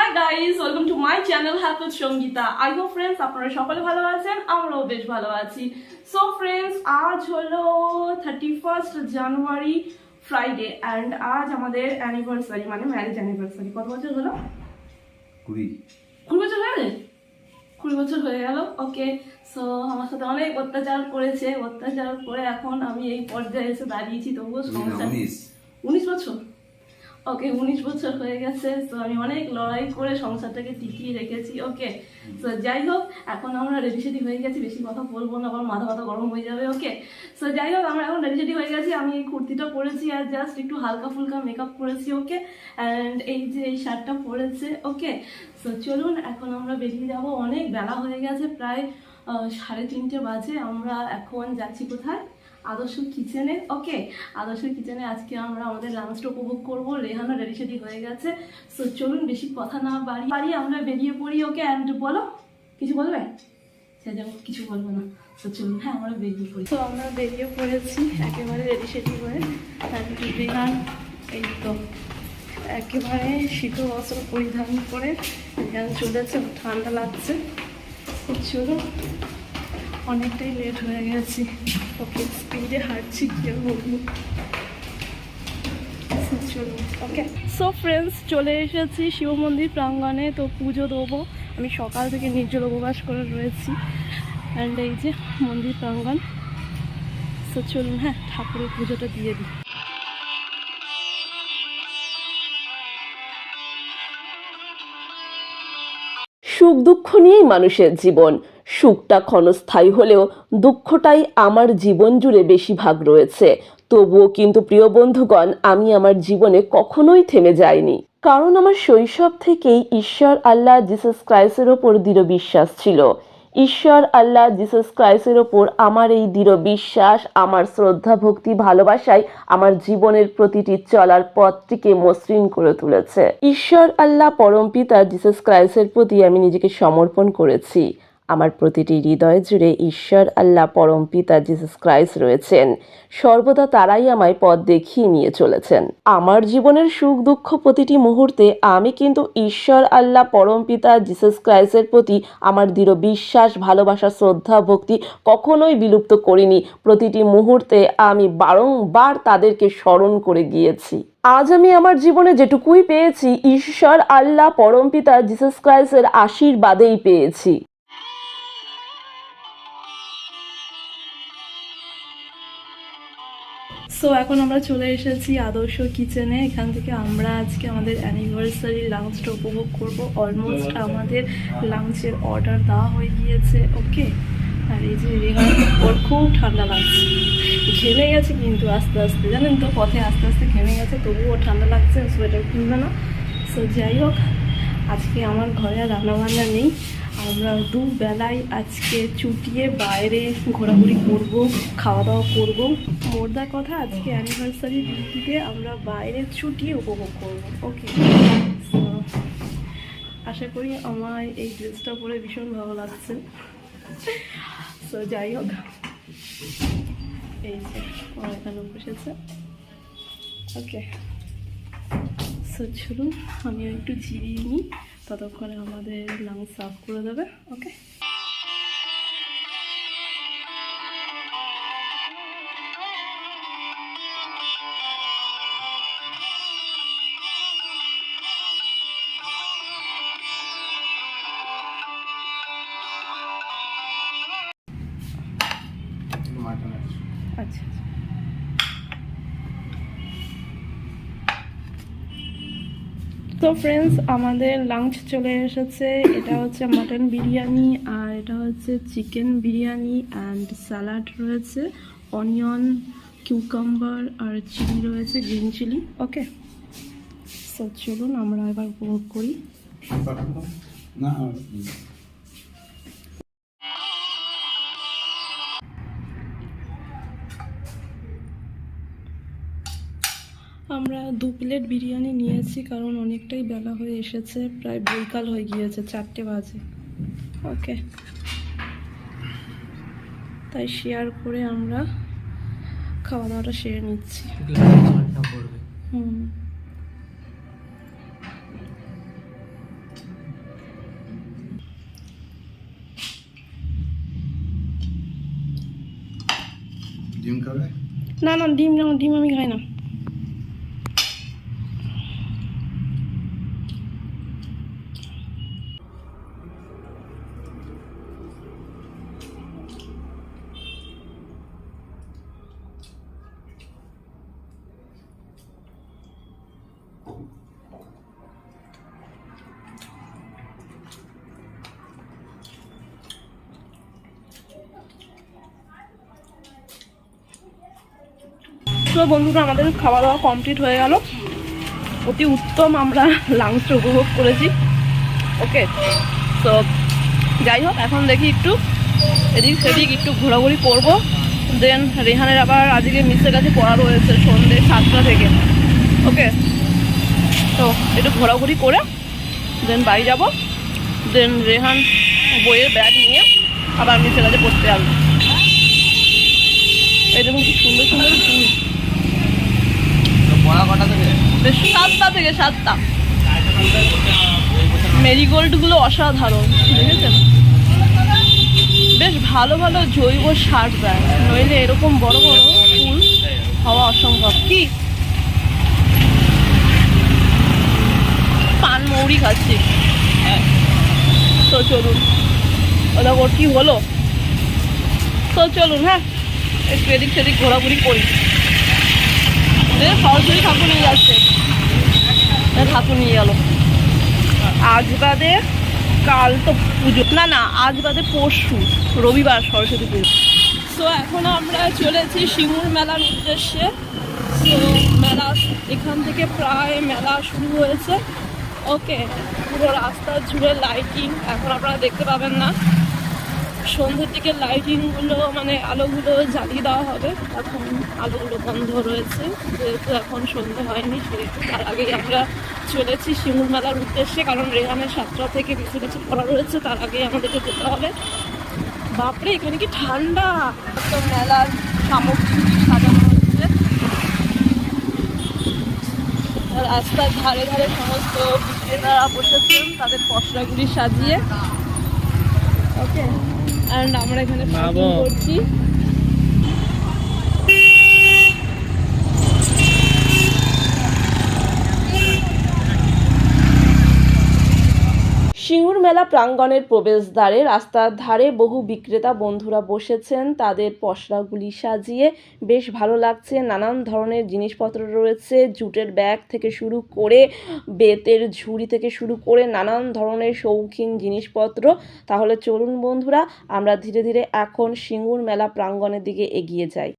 High guys, welcome to my channel happy with Sangeeta. I hope friends আপনারা সকলে ভালো আছেন, আমরাও বেশ ভালো আছি। সো ফ্রেন্ডস, আজ হলো 31 জানুয়ারি ফ্রাইডে অ্যান্ড আজ আমাদের অ্যানিভার্সারি, মানে ম্যারেজ অ্যানিভার্সারি। কত বছর হলো? 20 বছর হয়ে গেল। 20 বছর হয়ে গেল। ওকে, সো আমার সাথে অনেক অত্যাচার করেছে, অত্যাচার করে এখন আমি এই পর্যায়ে এসে দাঁড়িয়েছি। তবুও সংসার 19 বছর। ওকে, 19 বছর হয়ে গেছে। তো আমি অনেক লড়াই করে সংসারটাকে টিকিয়ে রেখেছি। ওকে, তো যাই হোক, এখন আমরা রেডি সেডি হয়ে গেছি। বেশি কথা বলবো না, আবার মাথা ব্যথা গরম হয়ে যাবে। ওকে, সো যাই হোক, আমরা এখন রেডি সেডি হয়ে গেছি। আমি এই কুর্তিটা পরেছি আর জাস্ট একটু হালকা ফুলকা মেকআপ করেছি। ওকে, অ্যান্ড এই যে এই শার্টটা পরেছে। ওকে, সো চলুন এখন আমরা বেরিয়ে যাব। অনেক বেলা হয়ে গেছে, প্রায় 3:30 বাজে। আমরা এখন যাচ্ছি কোথায়? আদর্শ কিচেনে। ওকে, আদর্শ কিচেনে আজকে আমরা আমাদের লাঞ্চটা উপভোগ করবো। রেহানা রেডি সেডি হয়ে গেছে। সো চলুন বেশি কথা না বাড়িয়ে আমরা বেরিয়ে পড়ি। ওকে, অ্যান্ড বলো, কিছু বলবে? সে যাবো, কিছু বলবো না। তো চলুন, হ্যাঁ আমরা বেরিয়ে পড়ি। তো আমরা বেরিয়ে পড়েছি একেবারে রেডি সেডি হয়ে। রেহান এই তো একেবারে শীতল বস্ত্র পরিধান করে রেহান চলেছে, ঠান্ডা লাগছে। তো চলুন, অনেকটাই লেট হয়ে গেছি। ওকে, স্পিডে হাঁটছি, কেউ বলবো। ওকে, সো ফ্রেন্ডস, চলে এসেছি শিব মন্দির প্রাঙ্গণে। তো পুজো দেবো। আমি সকাল থেকে নির্জল উপবাস করে রয়েছি। অ্যান্ড এই যে মন্দির প্রাঙ্গণ। সো চলুন, হ্যাঁ ঠাকুরের পুজোটা দিয়ে দিই। সুখ দুঃখ নিয়েই মানুষের জীবন। সুখটা ক্ষণস্থায়ী হলেও দুঃখটাই আমার জীবন জুড়ে বেশি ভাগ রয়েছে। তবুও কিন্তু প্রিয় বন্ধুগণ, আমি আমার জীবনে কখনোই থেমে যাইনি, কারণ আমার শৈশব থেকেই ঈশ্বর আল্লাহ জিসাস ক্রাইস্টের ওপর দৃঢ় বিশ্বাস ছিল। ঈশ্বর আল্লাহ জিসাস ক্রাইস্টের ওপর আমার এই দৃঢ় বিশ্বাস, আমার শ্রদ্ধা, ভক্তি, ভালোবাসায় আমার জীবনের প্রতিটি চলার পথটিকে মসৃণ করে তুলেছে। ঈশ্বর আল্লাহ পরমপিতা জিসাস ক্রাইস্টের প্রতি আমি নিজেকে সমর্পণ করেছি। আমার প্রতিটি হৃদয় জুড়ে ঈশ্বর আল্লাহ পরমপিতা জিসাস ক্রাইস্ট রয়েছেন। সর্বদা তারাই আমায় পথ দেখিয়ে নিয়ে চলেছেন। আমার জীবনের সুখ দুঃখ প্রতিটি মুহূর্তে আমি কিন্তু ঈশ্বর আল্লাহ পরমপিতা জিসাস ক্রাইস্টের প্রতি আমার দৃঢ় বিশ্বাস, ভালোবাসা, শ্রদ্ধা, ভক্তি কখনোই বিলুপ্ত করিনি। প্রতিটি মুহূর্তে আমি বারংবার তাদেরকে স্মরণ করে গিয়েছি। আজ আমি আমার জীবনে যেটুকুই পেয়েছি, ঈশ্বর আল্লাহ পরমপিতা জিসাস ক্রাইস্টের আশীর্বাদেই পেয়েছি। সো এখন আমরা চলে এসেছি আদর্শ কিচেনে। এখান থেকে আমরা আজকে আমাদের অ্যানিভার্সারি লাঞ্চটা উপভোগ করব। অলমোস্ট আমাদের লাঞ্চের অর্ডার দেওয়া হয়ে গিয়েছে। ওকে, আর এই যে রেহান, ওর খুব ঠান্ডা লাগছে, ঘেমে গেছে কিন্তু আস্তে আস্তে, জানেন তো, পথে আস্তে আস্তে ঘেমে গেছে, তবুও ঠান্ডা লাগছে, সোয়েটার কিনবে না। সো যাই হোক, আজকে আমার ঘরে আর রান্নাবান্না নেই। আমরা দুবেলায় আজকে চুটিয়ে বাইরে ঘোরাঘুরি করব, খাওয়া দাওয়া করব। মোদ্দা কথা, আজকে অ্যানিভার্সারি দিনটিতে আমরা বাইরে চুটিয়ে উপভোগ করব। ওকে, সো আশা করি আমার এই ড্রেসটা পরে ভীষণ ভালো লাগছে। সো যাই হোক, এই যে আমার এখানে বসেছে। ওকে, সো চলুন আমি একটু জিরিয়ে নিই, ততক্ষণে আমাদের লাঞ্চ সার্ভ করে দেবে। ওকে, আচ্ছা। তো ফ্রেন্ডস, আমাদের লাঞ্চ চলে এসেছে। এটা হচ্ছে মাটন বিরিয়ানি, আর এটা হচ্ছে চিকেন বিরিয়ানি, অ্যান্ড স্যালাড রয়েছে, অনিয়ন, কিউকাম্বার আর চিলি রয়েছে, গ্রিন চিলি। ওকে, সো চলুন আমরা এবার উপভোগ করি। আমরা 2 প্লেট বিরিয়ানি নিয়েছি, কারণ অনেকটাই বেলা হয়ে এসেছে, প্রায় বৈকাল হয়ে গিয়েছে, 4টে বাজে। ওকে, তাই শেয়ার করে আমরা খাওয়া দাওয়াটা সেরে নিচ্ছি। হুম, ডিম খাবে? না না, ডিম না, ডিম আমি খাই না। তো বন্ধুরা, আমাদের খাওয়া দাওয়া কমপ্লিট হয়ে গেল। অতি উত্তম আমরা লাঞ্চ উপভোগ করেছি। ওকে, তো যাই হোক, এখন দেখি একটু এদিক সেদিক একটু ঘোরাঘুরি করবো। দেন রেহানের আবার আজকে মিসের কাছে পড়া রয়েছে সন্ধ্যে 7টা থেকে। ওকে, তো একটু ঘোরাঘুরি করে দেন বাড়ি যাব। দেন রেহান বইয়ের ব্যাগ নিয়ে আবার মিসের কাছে পড়তে আসবে। এই দেখুন কি সুন্দর সুন্দর ফুল। বেশ 7টা থেকে 7টা। মেরিগোল্ডগুলো অসাধারণ, দেখেছেন? বেশ ভালো ভালো জৈব সার দেয়, নইলে এরকম বড় বড় ফুল হওয়া অসম্ভব। কি পান মৌরি খাচ্ছি। তো চলুন, ওটা ওর কি হলো। তো চলুন, হ্যাঁ, একটু এদিক সেদিক ঘোরাঘুরি করি। সরাসরি ঠাকুর নিয়ে যাচ্ছে, ঠাকুর নিয়ে গেল। আজ বাদে কাল তো পুজো, না না, আজ বাদে পরশু রবিবার সরস্বতী পুজো। তো এখন আমরা চলেছি সিঙ্গুর মেলার উদ্দেশ্যে। তো মেলা এখান থেকে প্রায় মেলা শুরু হয়েছে। ওকে, পুরো রাস্তা জুড়ে লাইটিং, এখন আপনারা দেখতে পাবেন না। সন্ধ্যের দিকে লাইটিংগুলো মানে আলোগুলো জ্বালিয়ে দেওয়া হবে। এখন আলোগুলো বন্ধ রয়েছে, যেহেতু এখন সন্ধ্যে হয়নি, সেহেতু তার আগেই আমরা চলেছি শিমুল মেলার উদ্দেশ্যে। কারণ রেহানের 7টা থেকে বেশি কিছু পড়া রয়েছে, তার আগেই আমাদেরকে যেতে হবে। বাপরে, এখানে কি ঠান্ডা! তো মেলার সামগ্রী সাজানো হচ্ছে রাস্তার ধারে ধারে। সমস্ত বিক্রেতারা বসেছেন তাদের পসরাগুলি সাজিয়ে। ওকে, অ্যান্ড আমরা এখানে পার্কিং করছি। সিঙ্গুর মেলা প্রাঙ্গণের প্রবেশদ্বারে রাস্তার ধারে বহু বিক্রেতা বন্ধুরা বসেছেন তাদের পসরাগুলি সাজিয়ে। বেশ ভালো লাগছে। নানান ধরনের জিনিসপত্র রয়েছে, জুটের ব্যাগ থেকে শুরু করে বেতের ঝুড়ি থেকে শুরু করে নানান ধরনের শৌখিন জিনিসপত্র। তাহলে চলুন বন্ধুরা, আমরা ধীরে ধীরে এখন সিঙ্গুর মেলা প্রাঙ্গণের দিকে এগিয়ে যাই।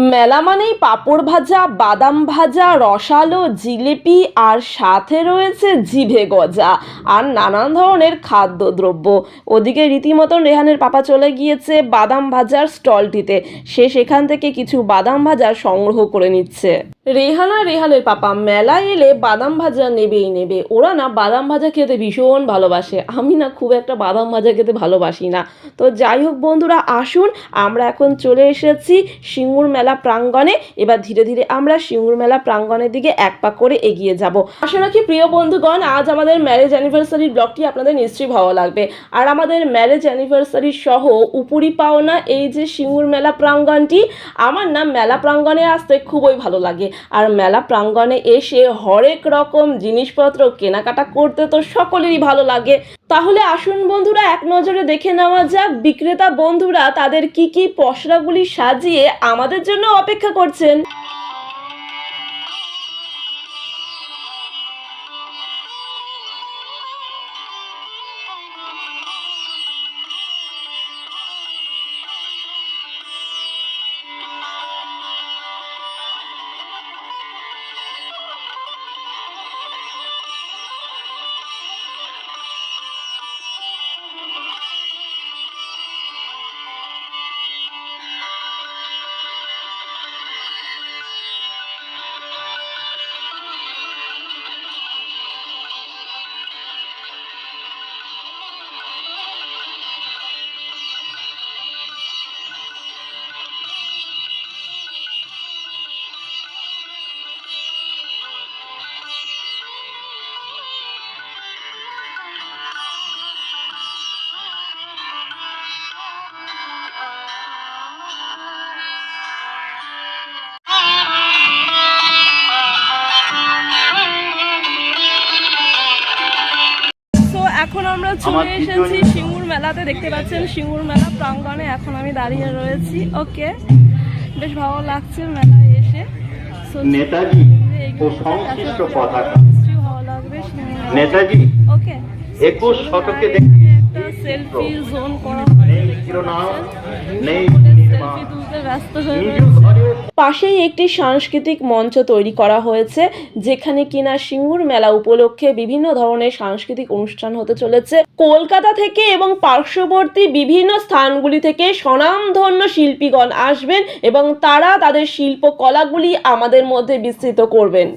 মেলা মানেই পাঁপড় ভাজা, বাদাম ভাজা, রসালো, জিলিপি আর সাথে রয়েছে জিভে গজা আর নানান ধরনের খাদ্যদ্রব্য। ওদিকে রীতিমতন রেহানের পাপা চলে গিয়েছে বাদাম ভাজার স্টলটিতে। সে সেখান থেকে কিছু বাদাম ভাজা সংগ্রহ করে নিচ্ছে। রেহান আর রেহানের পাপা মেলায় এলে বাদাম ভাজা নেবেই নেবে। ওরা না বাদাম ভাজা খেতে ভীষণ ভালোবাসে। আমি না খুব একটা বাদাম ভাজা খেতে ভালোবাসি না। তো যাই হোক বন্ধুরা, আসুন আমরা এখন চলে এসেছি সিঙ্গুর মেলা প্রাঙ্গণে। এবার ধীরে ধীরে আমরা সিঙ্গুর মেলা প্রাঙ্গণের দিকে এক পা করে এগিয়ে যাব। আশা রাখি প্রিয় বন্ধুগণ, আজ আমাদের ম্যারেজ অ্যানিভার্সারির ব্লগটি আপনাদের নিশ্চয়ই ভালো লাগবে। আর আমাদের ম্যারেজ অ্যানিভার্সারি সহ উপরি পাওনা এই যে সিঙ্গুর মেলা প্রাঙ্গণটি, আমার না মেলা প্রাঙ্গণে আসতে খুবই ভালো লাগে। আর মেলা প্রাঙ্গণে এসে হরেক রকম জিনিসপত্র কেনাকাটা করতে তো সকলেরই ভালো লাগে। তাহলে আসুন বন্ধুরা, এক নজরে দেখে নেওয়া যাক বিক্রেতা বন্ধুরা তাদের কি কি পসরাগুলি সাজিয়ে আমাদের জন্য অপেক্ষা করছেন। তো এখন আমরা চলে এসেছি সিঙ্গুর মেলাতে। দেখতে পাচ্ছেন সিঙ্গুর মেলা প্রাঙ্গণে এখন আমি দাঁড়িয়ে রয়েছি। ওকে, বেশ ভালো লাগছে মেলায় এসে। নেতাজি ও সংশ্লিষ্ট পতাকা নেতাজি ওকে 21 শতকে একটা সেলফি জোন করা সেলফি তুলতে ব্যস্ত হয়ে রয়েছে। পাশেই একটি সাংস্কৃতিক মঞ্চ তৈরি করা হয়েছে, যেখানে কিনা সিঙ্গুর মেলা উপলক্ষে বিভিন্ন ধরনের সাংস্কৃতিক অনুষ্ঠান হতে চলেছে। কলকাতা থেকে এবং পার্শ্ববর্তী বিভিন্ন স্থানগুলি থেকে স্বনামধন্য শিল্পীগণ আসবেন এবং তারা তাদের শিল্পকলাগুলি আমাদের মধ্যে বিস্তৃত করবেন।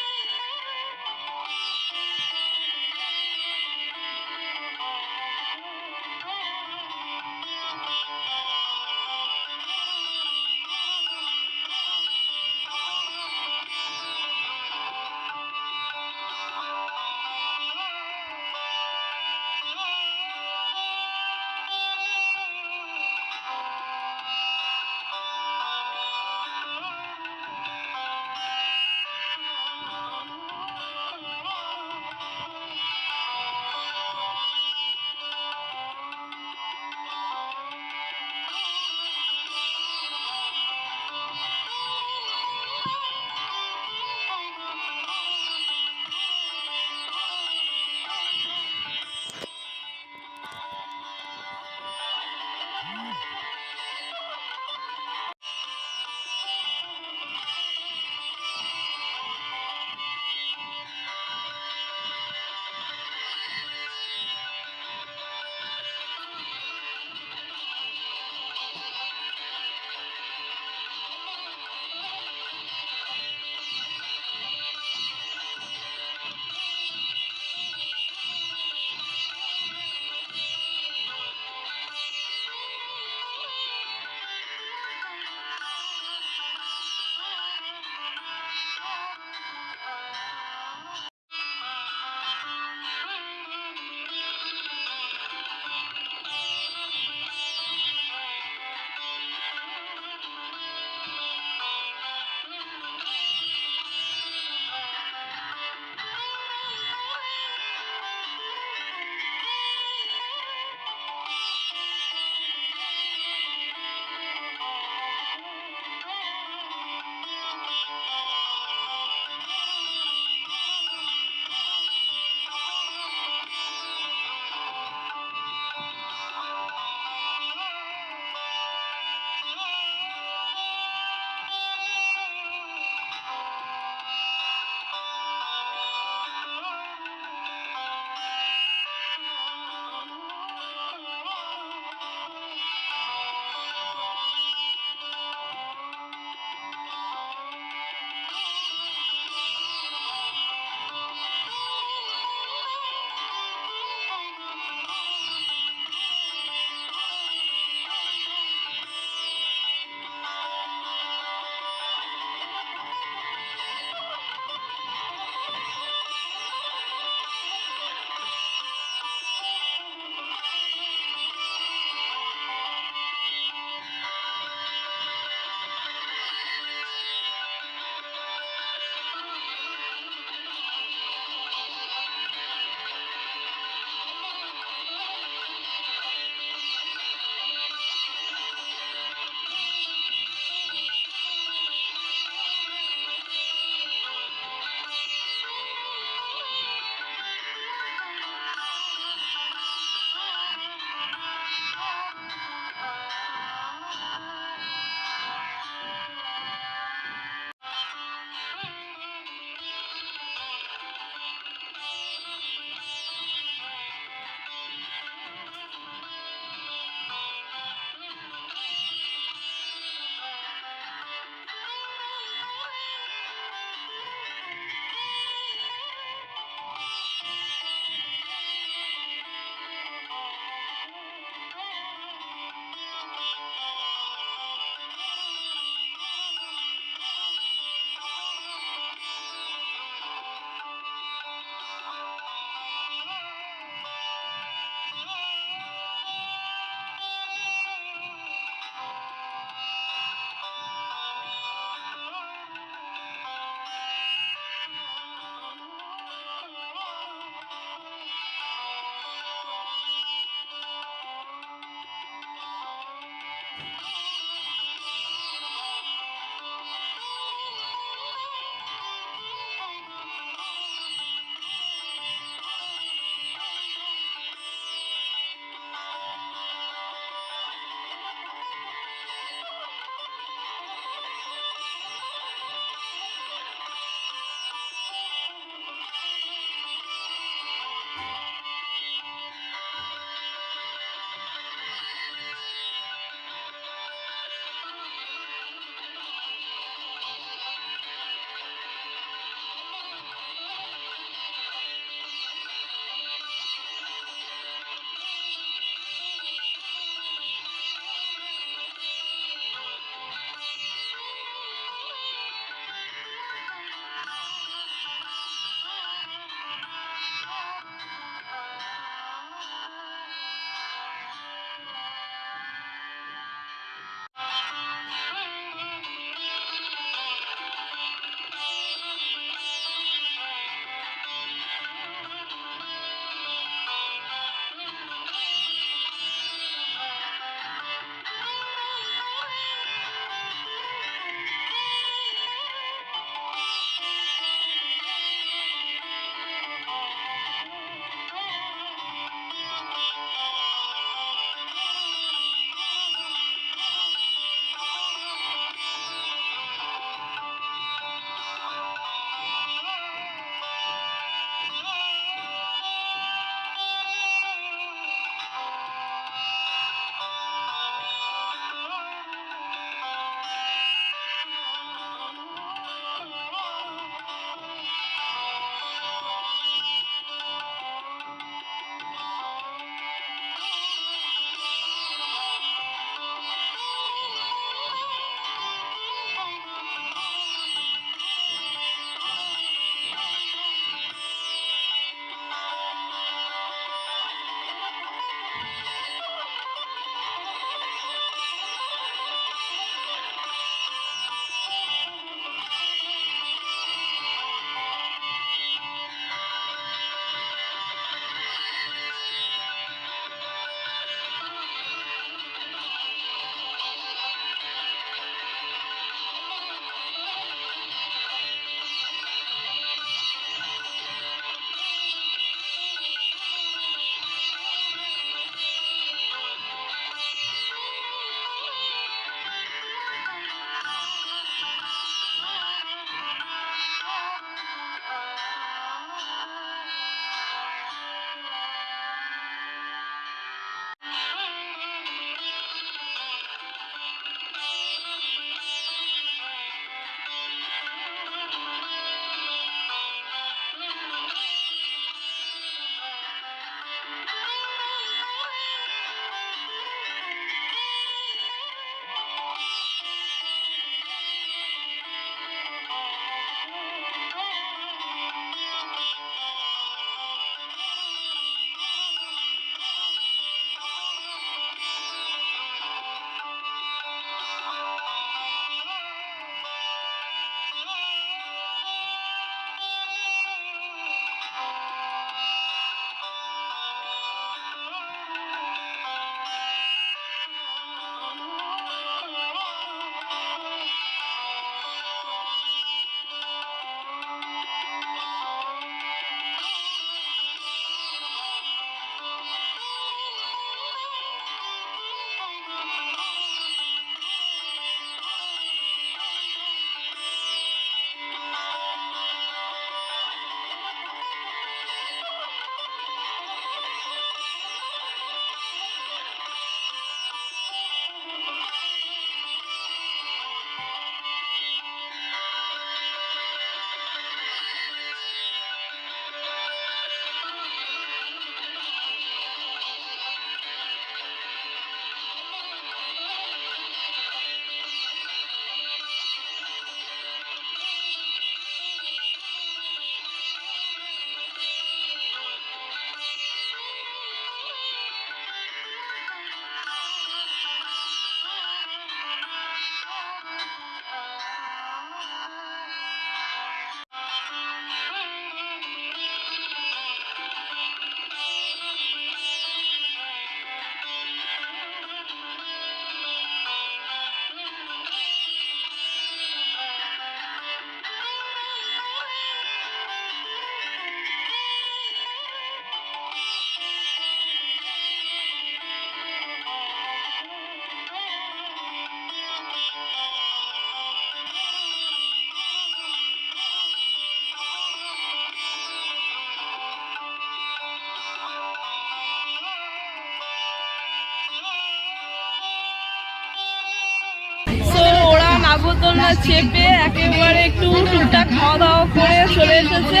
চেপে একেবারে একটু টুকটাক খাওয়া দাওয়া করে চলে এসেছে।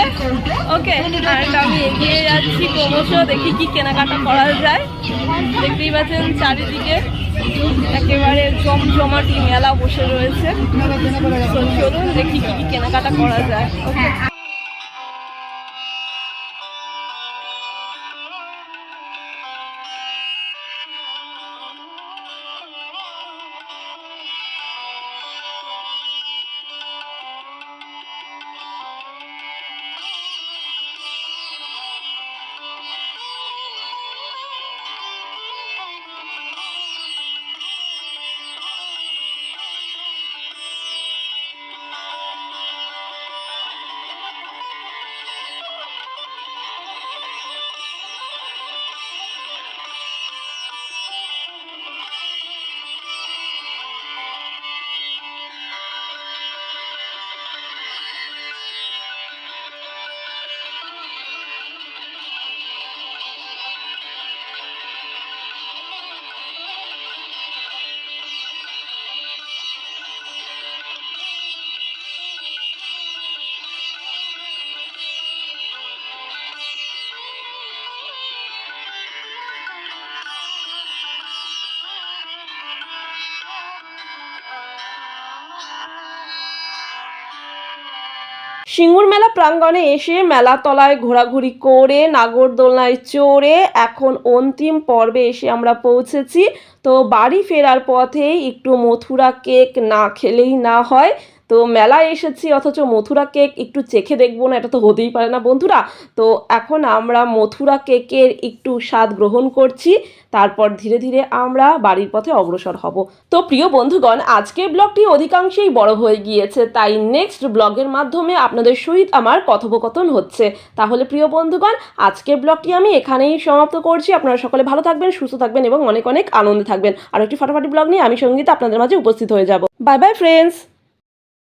ওকে, আর আমি এগিয়ে যাচ্ছি ক্রমশ, দেখি কি কেনাকাটা করা যায়। দেখতেই পাচ্ছেন চারিদিকে একেবারে জমজমাটি মেলা বসে রয়েছে। চলুন দেখি কি কি কেনাকাটা করা যায়। ওকে, সিঙ্গুর মেলা প্রাঙ্গণে এসে মেলা তলায় ঘোরাঘুরি করে নাগরদোলনায় চড়ে এখন অন্তিম পর্বে এসে আমরা পৌঁছেছি। তো বাড়ি ফেরার পথে একটু মথুরা কেক না খেলেই না হয়। তো মেলায় এসেছি অথচ মথুরা কেক একটু চেখে দেখবো না, এটা তো হতেই পারে না বন্ধুরা। তো এখন আমরা মথুরা কেকের একটু স্বাদ গ্রহণ করছি, তারপর ধীরে ধীরে আমরা বাড়ির পথে অগ্রসর হব। তো প্রিয় বন্ধুগণ, আজকের ব্লগটি অধিকাংশেই বড় হয়ে গিয়েছে, তাই নেক্সট ব্লগের মাধ্যমে আপনাদের সহিত আমার কথোপকথন হচ্ছে। তাহলে প্রিয় বন্ধুগণ, আজকের ব্লগটি আমি এখানেই সমাপ্ত করছি। আপনারা সকলে ভালো থাকবেন, সুস্থ থাকবেন এবং অনেক অনেক আনন্দে থাকবেন। আর একটি ফাটাফাটি ব্লগ নিয়ে আমি সঙ্গীতা আপনাদের মাঝে উপস্থিত হয়ে যাব। Bye bye friends.